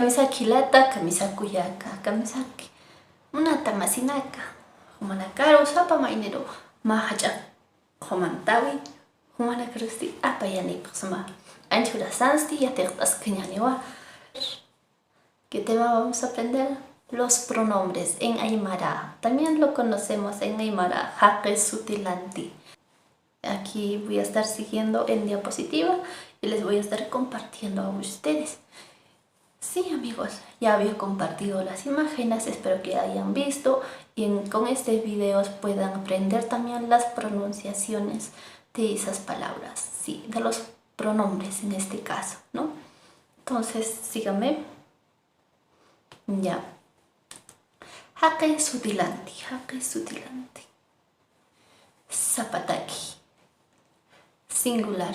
Kamisaki lata, kamisaku yaka, kamisaki unata masinaka, humanakaro sapa mainero mahacha humantawi, humanakarusti apayani pasma. Anchura sansti ya te askeñaniwa. ¿Qué tema vamos a aprender? Los pronombres en Aymara. También lo conocemos en Aymara, haqe sutilanti. Aquí voy a estar siguiendo en diapositiva y les voy a estar compartiendo a ustedes. Sí, amigos, ya había compartido las imágenes, espero que hayan visto y con estos videos puedan aprender también las pronunciaciones de esas palabras, sí, de los pronombres en este caso, ¿no? Entonces, síganme. Ya. Haqe sutilanti, haqe sutilanti. Zapataki. Singular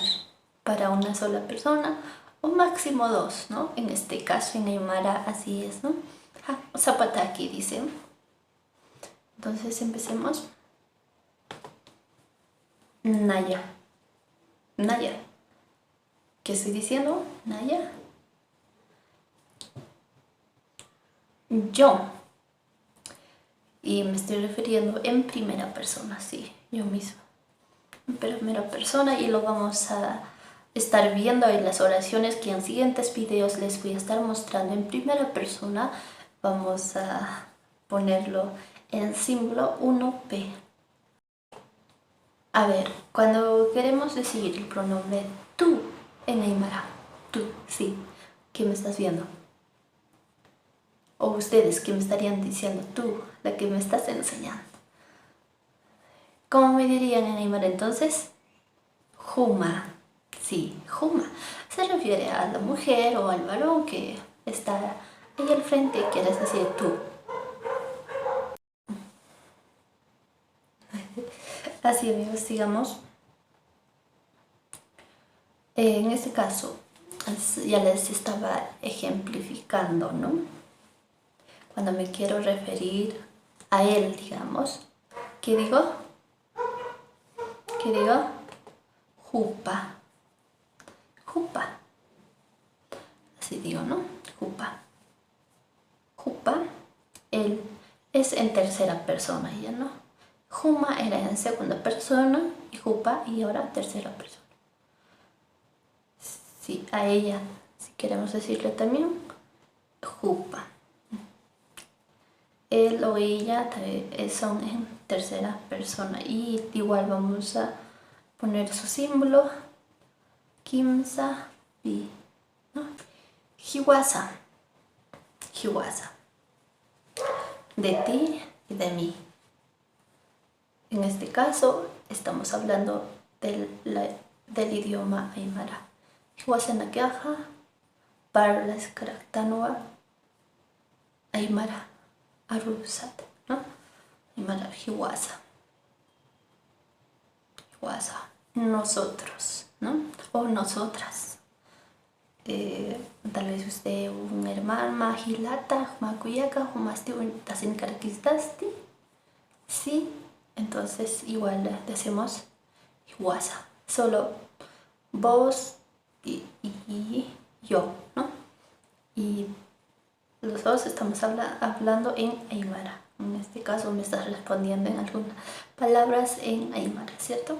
para una sola persona o máximo dos, ¿no? En este caso en Aymara así es, ¿no? Zapataki dicen. Entonces empecemos. Naya. Naya. ¿Qué estoy diciendo? Naya. Yo. Y me estoy refiriendo en primera persona, sí, yo mismo. En primera persona y lo vamos a estar viendo en las oraciones que en siguientes videos les voy a estar mostrando en primera persona. Vamos a ponerlo en símbolo 1P. A ver, cuando queremos decir el pronombre tú en Aymara, tú, sí, ¿qué me estás viendo? O ustedes que me estarían diciendo tú, la que me estás enseñando. ¿Cómo me dirían en Aymara entonces? Juma. Sí, Juma. Se refiere a la mujer o al varón que está ahí al frente, quieres decir tú. Así, amigos, sigamos. En este caso, ya les estaba ejemplificando, ¿no? Cuando me quiero referir a él, digamos, ¿qué digo? ¿Qué digo? Jupa. Jupa. Así digo, ¿no? Jupa. Jupa. Él es en tercera persona, ya no. Juma era en segunda persona y Jupa y ahora tercera persona. Sí, a ella, si queremos decirle también, Jupa. Él o ella son en tercera persona y igual vamos a poner su símbolo. Kimsa pi, ¿no? Hiwasa. Hiwasa. De ti y de mí. En este caso estamos hablando del idioma Aymara. Hiwasa nakiaja parlas karaktanua Aymara arusat, ¿no? Aymara hiwasa. Hiwasa. Nosotros, ¿no? O nosotras. Tal vez usted un hermano mahilata, makuyaka, humasti tasin karakistasti. Sí, entonces igual decimos hiwasa. Solo vos y yo, ¿no? Y los dos estamos hablando en Aymara. En este caso me estás respondiendo en algunas palabras en Aymara, ¿cierto?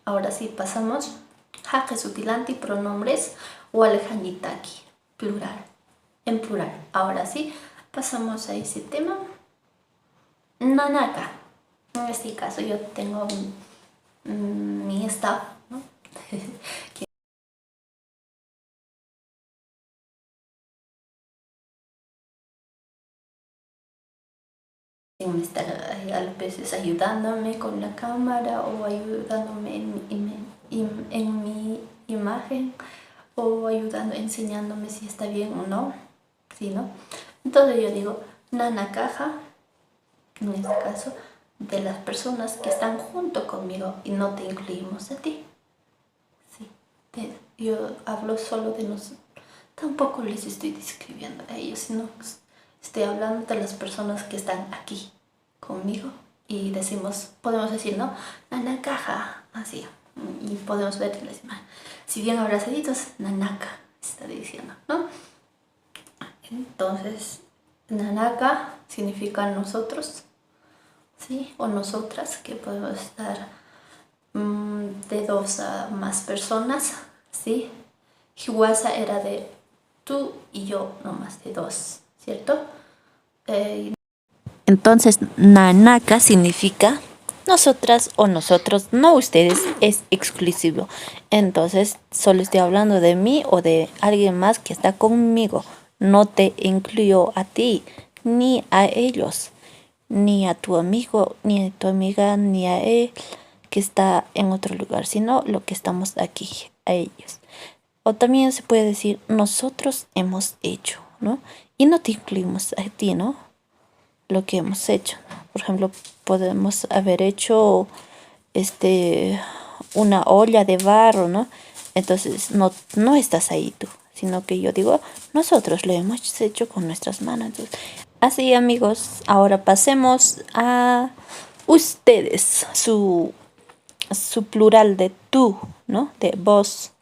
Ahora sí, pasamos. Haqe sutilanti, pronombres, walhanitaki, plural, en plural. Ahora sí, pasamos a ese tema. Nanaka. En este caso yo tengo mi staff, ¿no? Me está a veces ayudándome con la cámara o ayudándome en mi imagen o enseñándome si está bien o no, ¿sí, no? Entonces yo digo nanakaja, en este caso, de las personas que están junto conmigo y no te incluimos a ti. Sí, yo hablo solo de nosotros, tampoco les estoy describiendo a ellos, sino estoy hablando de las personas que están aquí conmigo y podemos decir, ¿no? Nanakaja, así, y podemos ver las imágenes. Si bien abrazaditos, nanaka, está diciendo, ¿no? Entonces, nanaka significa nosotros, ¿sí? O nosotras, que podemos estar de 2 a más personas, ¿sí? Hiwasa era de tú y yo, no más de 2, ¿cierto? Entonces, nanaka significa nosotras o nosotros, no ustedes, es exclusivo. Entonces, solo estoy hablando de mí o de alguien más que está conmigo. No te incluyo a ti, ni a ellos, ni a tu amigo, ni a tu amiga, ni a él que está en otro lugar, sino lo que estamos aquí, a ellos. O también se puede decir, nosotros hemos hecho, ¿no? Y no te incluimos a ti, ¿no? Lo que hemos hecho. Por ejemplo, podemos haber hecho una olla de barro, ¿no? Entonces no estás ahí tú, sino que yo digo, nosotros lo hemos hecho con nuestras manos. Entonces, así amigos, ahora pasemos a ustedes, su plural de tú, ¿no? De vos,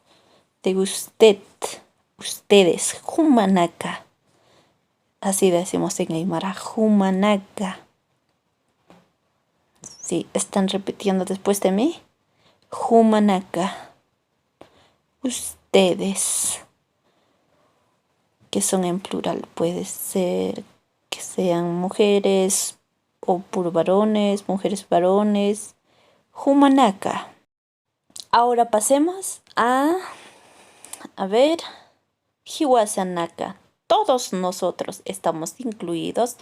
de usted, ustedes, humanaka. Así decimos en Aymara, humanaka. Sí, están repitiendo después de mí. Humanaka. Ustedes. Que son en plural. Puede ser que sean mujeres o puro varones, mujeres varones. Humanaka. Ahora pasemos a ver, Hiwasanaka. Todos nosotros estamos incluidos.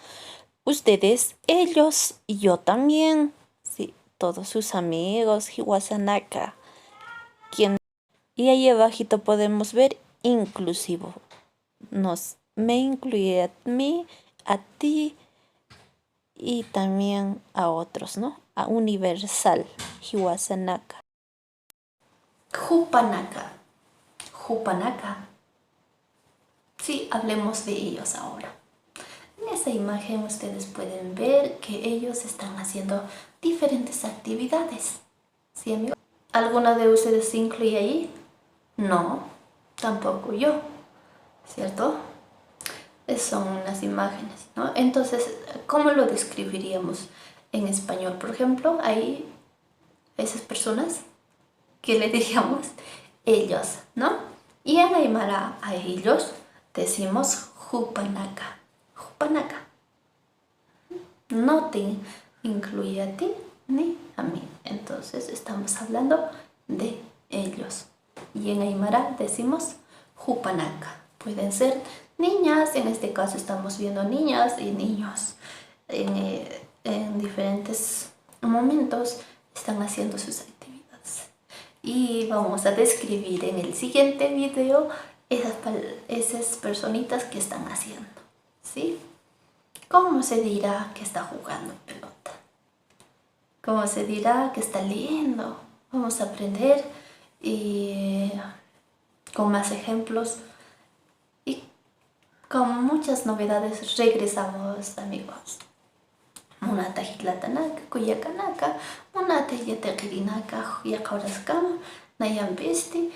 Ustedes, ellos y yo también. Sí, todos sus amigos, Hiwasanaka. Y ahí abajito podemos ver inclusivo. Me incluye a mí, a ti y también a otros, ¿no? A universal, Hiwasanaka. Jupanaka. Jupanaka. Sí, hablemos de ellos ahora. En esta imagen ustedes pueden ver que ellos están haciendo diferentes actividades. ¿Sí, amigos? ¿Alguna de ustedes se incluye ahí? No, tampoco yo, ¿cierto? Son unas imágenes, ¿no? Entonces, ¿cómo lo describiríamos en español? Por ejemplo, ahí, esas personas, ¿qué le diríamos? Ellos, ¿no? Y en Aymara a ellos decimos Jupanaka. Jupanaka. No te incluye a ti ni a mí. Entonces estamos hablando de ellos. Y en Aymara decimos Jupanaka. Pueden ser niñas, en este caso estamos viendo niñas y niños. En diferentes momentos están haciendo sus actividades. Y vamos a describir en el siguiente video esas personitas que están haciendo, ¿sí? ¿Cómo se dirá que está jugando pelota? ¿Cómo se dirá que está leyendo? Vamos a aprender y con más ejemplos y con muchas novedades regresamos, amigos. Munata hitlatanaka, kuyakanaka, munata yateqirinaka, yaqawrasqama, nayambesti,